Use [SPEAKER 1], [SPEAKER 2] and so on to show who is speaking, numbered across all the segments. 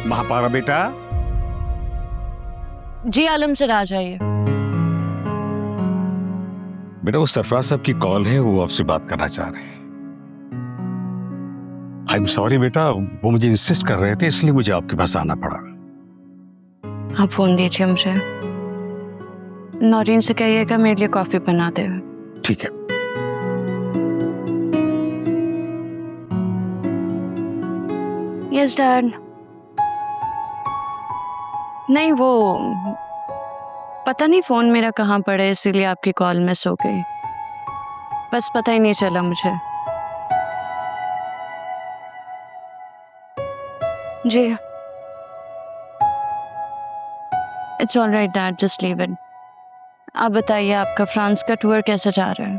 [SPEAKER 1] महापारा बेटा।
[SPEAKER 2] जी आलम सर, आ जाइए।
[SPEAKER 1] बेटा वो सरफराज साहब की कॉल है, वो आपसे बात करना चाह रहे हैं। आई एम सॉरी बेटा, वो मुझे इंसिस्ट कर रहे थे इसलिए मुझे आपके पास आना पड़ा।
[SPEAKER 2] आप फोन दीजिए मुझे। नौरीन से कहिएगा मेरे लिए कॉफी बना दे।
[SPEAKER 1] ठीक है।
[SPEAKER 2] Yes dad. नहीं वो पता नहीं फोन मेरा कहाँ पड़ा है, इसीलिए आपकी कॉल मिस हो गई। बस पता ही नहीं चला मुझे। जी it's all right dad, just leave it. आप बताइए आपका फ्रांस का टूर कैसा जा रहा है?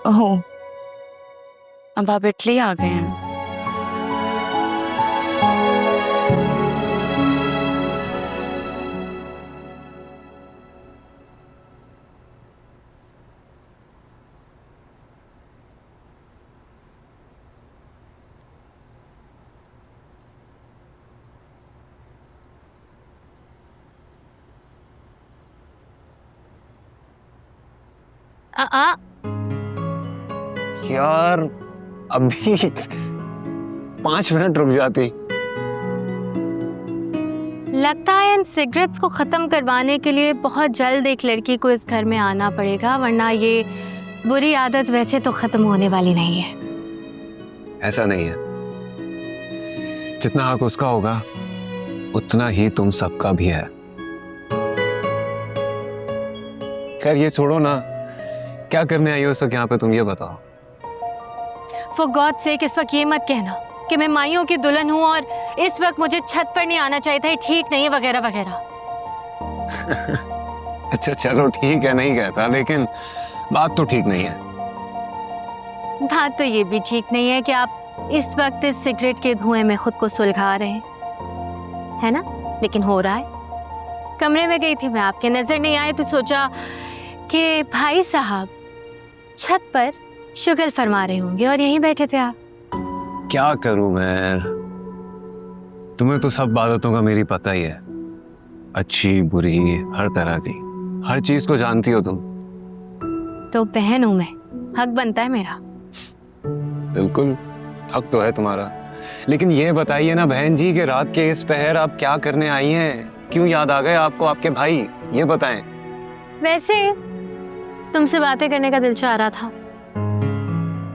[SPEAKER 2] ओह, अब आप इटली आ गए हैं।
[SPEAKER 3] यार अभी 5 मिनट रुक जाती।
[SPEAKER 4] लगता है इन सिगरेट्स को खत्म करवाने के लिए बहुत जल्द एक लड़की को इस घर में आना पड़ेगा, वरना ये बुरी आदत वैसे तो खत्म होने वाली नहीं है।
[SPEAKER 3] ऐसा नहीं है, जितना हक उसका होगा उतना ही तुम सबका भी है। खैर ये छोड़ो ना, क्या करने आई हो सब यहाँ पे, तुम ये बताओ।
[SPEAKER 4] फॉर गॉड सेक इस वक्त ये मत कहना कि मैं माइयों की दुल्हन हूँ और इस वक्त मुझे छत पर नहीं आना चाहिए था, ये ठीक नहीं है वगैरह वगैरह।
[SPEAKER 3] अच्छा चलो ठीक है, नहीं कहता, लेकिन बात तो ठीक नहीं है।
[SPEAKER 4] बात तो ये भी ठीक नहीं है कि आप इस वक्त इस सिगरेट के धुएं में खुद को सुलगा रहे हैं, है ना? लेकिन हो रहा है। कमरे में गई थी मैं, आपके नजर नहीं आए तो सोचा कि भाई साहब छत पर शुगल फरमा रहे होंगे और यहीं बैठे थे आप।
[SPEAKER 3] क्या करूं मैं, तुम्हें तो सब आदतों का मेरी पता ही है, अच्छी बुरी हर तरह की, हर चीज को जानती हो तुम।
[SPEAKER 4] तो बहन हूं मैं, हक बनता है मेरा।
[SPEAKER 3] बिल्कुल हक तो है तुम्हारा, लेकिन ये बताइए ना बहन जी कि रात के इस पहर आप क्या करने आई हैं? क्यों याद आ गए आपको आपके भाई, ये बताएं।
[SPEAKER 4] वैसे तुमसे बातें करने का दिल चाह रहा था।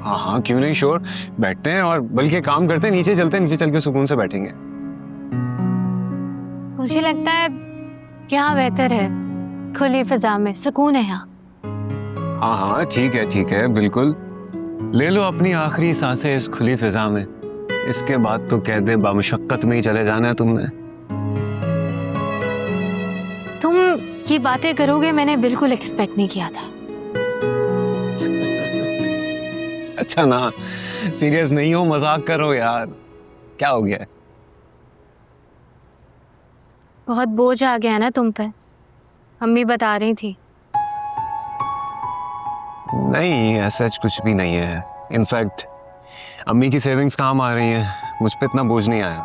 [SPEAKER 3] हाँ हाँ क्यों नहीं, श्योर, बैठते हैं और बल्कि काम करते हैं, नीचे चलते हैं, नीचे चल के सुकून से बैठेंगे।
[SPEAKER 4] मुझे लगता है यहाँ बेहतर है, खुली फिजा में सुकून है यहाँ।
[SPEAKER 3] हाँ हाँ ठीक है बिल्कुल, ले लो अपनी आखिरी सांसें इस खुली फिजा में, इसके बाद तो कह दे बामुशक्कत में ही चले जाना है तुमने।
[SPEAKER 4] तुम ये बातें करोगे मैंने बिल्कुल एक्सपेक्ट नहीं किया था।
[SPEAKER 3] अच्छा ना, सीरियस नहीं हो, मजाक करो यार, क्या हो गया?
[SPEAKER 4] बहुत बोझ आ गया ना तुम पर, अम्मी बता रही थी।
[SPEAKER 3] नहीं ऐसा कुछ भी नहीं है, इनफैक्ट अम्मी की सेविंग्स काम आ रही हैं, मुझ पे इतना बोझ नहीं आया।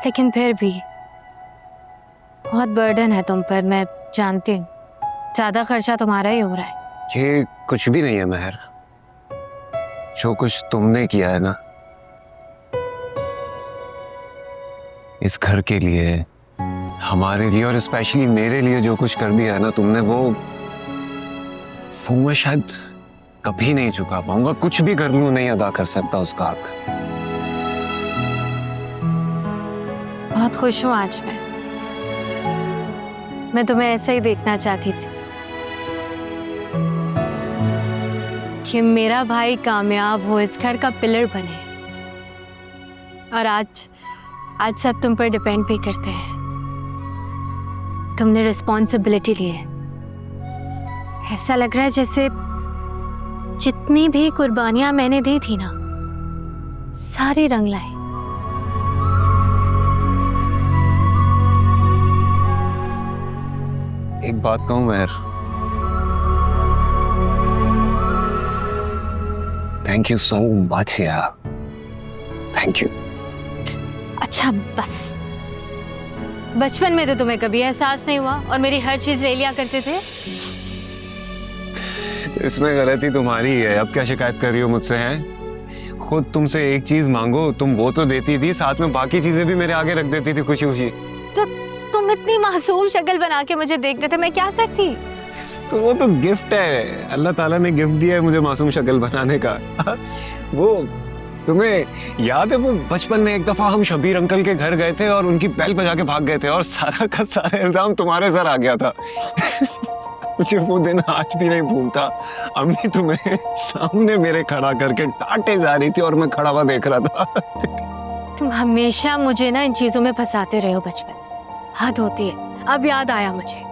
[SPEAKER 4] लेकिन फिर भी बहुत बर्डन है तुम पर, मैं जानती हूँ, ज्यादा खर्चा तुम्हारा ही हो रहा है।
[SPEAKER 3] ये कुछ भी नहीं है महर, जो कुछ तुमने किया है ना इस घर के लिए, हमारे लिए और स्पेशली मेरे लिए जो कुछ कर दिया है ना तुमने, वो मैं शायद कभी नहीं चुका पाऊंगा, कुछ भी कर लूं नहीं अदा कर सकता उसका हक।
[SPEAKER 4] बहुत खुश हूँ आज मैं तुम्हें ऐसा ही देखना चाहती थी कि मेरा भाई कामयाब हो, इस घर का पिलर बने, और आज सब तुम पर डिपेंड भी करते हैं। तुमने रिस्पॉन्सिबिलिटी ली है, ऐसा लग रहा है जैसे जितनी भी कुर्बानियां मैंने दी थी ना सारी रंग लाई।
[SPEAKER 3] एक बात कहूं महर, थैंक यू सो मच यार, थैंक यू।
[SPEAKER 4] अच्छा बस, बचपन में तो तुम्हें कभी एहसास नहीं हुआ और मेरी हर चीज ले लिया करते थे।
[SPEAKER 3] तो इसमें गलती तुम्हारी है, अब क्या शिकायत कर रही हो मुझसे? हैं खुद तुमसे एक चीज मांगो, तुम वो तो देती थी, साथ में बाकी चीजें भी मेरे आगे रख देती थी खुशी खुशी।
[SPEAKER 4] तो तुम इतनी मासूम शक्ल बना के मुझे देखते थे, मैं क्या करती?
[SPEAKER 3] तो वो तो गिफ्ट है, अल्लाह ताला ने गिफ्ट दिया है मुझे मासूम शक्ल बनाने का। वो तुम्हें याद है, वो बचपन में एक दफा हम शबीर अंकल के घर गए थे और उनकी बेल बजा के भाग गए थे और सारा का सारा इल्जाम तुम्हारे सर आ गया था। मुझे वो दिन आज भी नहीं भूलता। अम्मी तुम्हें सामने मेरे खड़ा करके डांटे जा रही थी और मैं खड़ा हुआ देख रहा था।
[SPEAKER 4] तुम हमेशा मुझे ना इन चीजों में फंसाते रहे हो बचपन से, हद होती है। अब याद आया मुझे।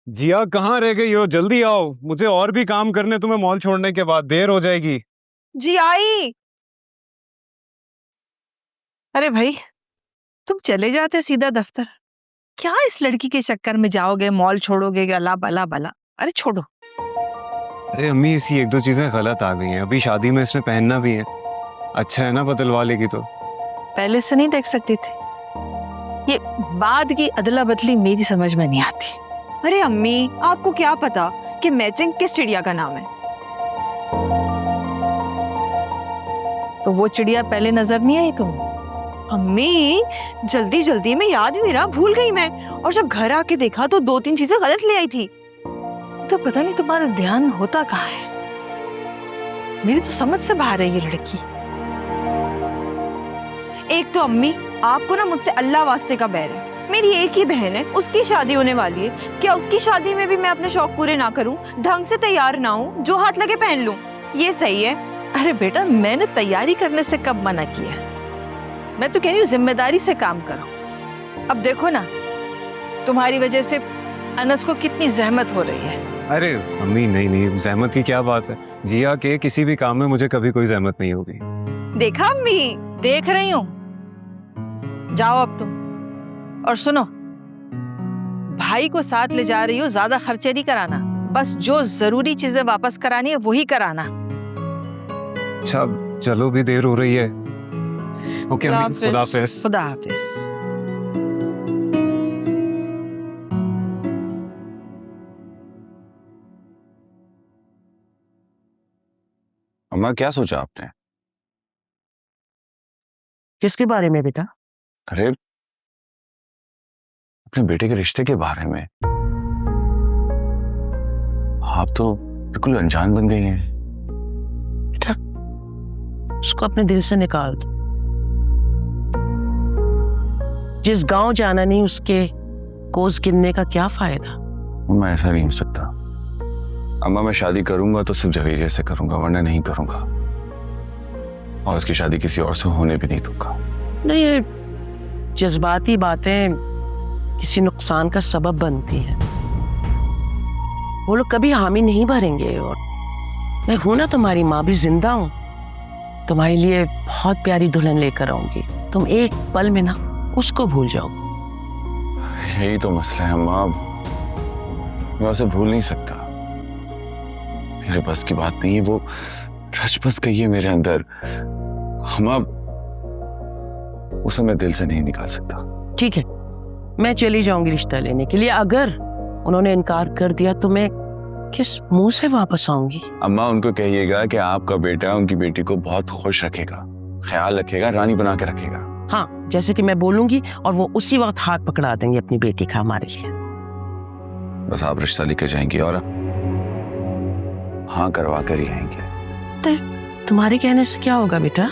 [SPEAKER 3] जिया कहाँ रह गई हो? जल्दी आओ, मुझे और भी काम करने तुम्हें मॉल छोड़ने के बाद, देर हो जाएगी।
[SPEAKER 5] जी आई। अरे भाई, तुम चले जाते सीधा दफ्तर, क्या इस लड़की के चक्कर में जाओगे, मॉल छोड़ोगे, गला बला बला। अरे छोड़ो।
[SPEAKER 3] अरे अम्मी, इसकी एक दो चीजें गलत आ गई हैं, अभी शादी में इसने पहनना भी है। अच्छा है ना बदलवा लेगी तो।
[SPEAKER 5] पहले से नहीं देख सकती थी, ये बाद की अदला बदली मेरी समझ में नहीं आती।
[SPEAKER 6] अरे अम्मी, आपको क्या पता कि मैचिंग किस चिड़िया का नाम है?
[SPEAKER 5] तो वो चिड़िया पहले नजर नहीं आई तुम?
[SPEAKER 6] अम्मी, जल्दी जल्दी में याद ही नहीं रहा, भूल गई मैं। और जब घर आके देखा तो 2-3 चीजें गलत ले आई थी।
[SPEAKER 5] तो पता नहीं तुम्हारा ध्यान होता कहाँ है। मेरी तो समझ से बाहर है ये लड़की।
[SPEAKER 6] एक तो अम्मी, आपको ना मुझसे अल्लाह वास्ते का बैर है। मेरी एक ही बहन है, उसकी शादी होने वाली है। क्या उसकी शादी में भी मैं अपने शौक पूरे ना करूं, ढंग से तैयार ना हूं, जो हाथ लगे पहन लूं? ये सही है?
[SPEAKER 5] अरे बेटा, मैंने तैयारी करने से कब मना किया? मैं तो कह रही हूँ जिम्मेदारी से काम करो। अब देखो ना, तुम्हारी वजह से अनस को कितनी जहमत हो रही है।
[SPEAKER 3] अरे अम्मी, नहीं नहीं, जहमत की क्या बात है। जिया के किसी भी काम में मुझे कभी कोई जहमत नहीं होगी।
[SPEAKER 6] देखा अम्मी?
[SPEAKER 5] देख रही हूँ। जाओ अब तुम। और सुनो, भाई को साथ ले जा रही हो, ज्यादा खर्चे नहीं कराना, बस जो जरूरी चीजें वापस करानी है वही कराना।
[SPEAKER 3] अच्छा चलो, भी देर हो रही है। ओके अम्मी, खुदा हाफिज।
[SPEAKER 5] खुदा हाफिज।
[SPEAKER 7] अम्मा, क्या सोचा आपने?
[SPEAKER 8] किसके बारे में बेटा?
[SPEAKER 7] अरे अपने बेटे के रिश्ते के बारे में। आप तो बिल्कुल अनजान बन गई हैं।
[SPEAKER 8] बेटा, उसको अपने दिल से निकाल दो। जिस गांव जाना नहीं, उसके कोस गिनने का क्या फायदा?
[SPEAKER 7] मैं ऐसा नहीं हो सकता अम्मा। मैं शादी करूंगा तो सिर्फ जवेरिया से करूंगा, वरना नहीं करूंगा। और उसकी शादी किसी और से होने भी नहीं दूंगा।
[SPEAKER 8] नहीं, ये जज्बाती बातें किसी नुकसान का सबब बनती हैं। वो लोग कभी हामी नहीं भरेंगे। और मैं हूं ना, तुम्हारी माँ भी जिंदा हूं, तुम्हारे लिए बहुत प्यारी दुल्हन लेकर आऊंगी। तुम एक पल में ना उसको भूल जाओ।
[SPEAKER 7] यही तो मसला है अम्मा, मैं उसे भूल नहीं सकता। मेरे बस की बात नहीं है, वो रच बस गई है मेरे अंदर। अम्मा, उसे मैं दिल से नहीं निकाल सकता।
[SPEAKER 8] ठीक है, मैं चली जाऊंगी रिश्ता लेने के लिए। अगर उन्होंने इनकार कर दिया तो मैं किस मुंह से वापस आऊंगी?
[SPEAKER 7] अम्मा, उनको कहिएगा कि आपका बेटा उनकी बेटी को बहुत खुश रखेगा, ख्याल रखेगा, रानी बना के रखेगा।
[SPEAKER 8] हाँ, जैसे कि मैं बोलूंगी और वो उसी वक्त हाथ पकड़ा देंगे अपनी बेटी का हमारे लिए।
[SPEAKER 7] बस आप रिश्ता लेकर जाएंगी और हाँ करवा कर ही आएंगे।
[SPEAKER 8] तो तुम्हारे कहने से क्या होगा बेटा?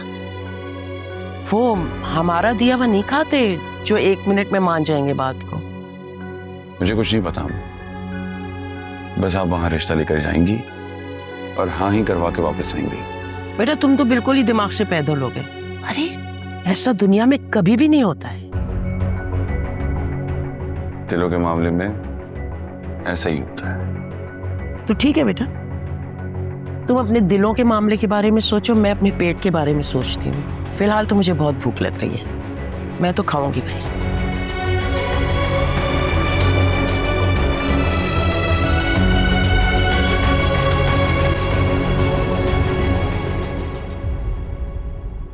[SPEAKER 8] वो हमारा दिया हुआ नहीं खाते जो 1 मिनट में मान जाएंगे बात को।
[SPEAKER 7] मुझे कुछ नहीं पता, बस आप वहां रिश्ता लेकर जाएंगी और हाँ ही करवा के वापस आएंगी।
[SPEAKER 8] बेटा, तुम तो बिल्कुल ही दिमाग से पैदल हो गए। अरे ऐसा दुनिया में कभी भी नहीं होता है।
[SPEAKER 7] दिलों के मामले में ऐसा ही होता है।
[SPEAKER 8] तो ठीक है बेटा, तुम अपने दिलों के मामले के बारे में सोचो, मैं अपने पेट के बारे में सोचती हूँ। फिलहाल तो मुझे बहुत भूख लग रही है, मैं तो खाऊंगी भाई।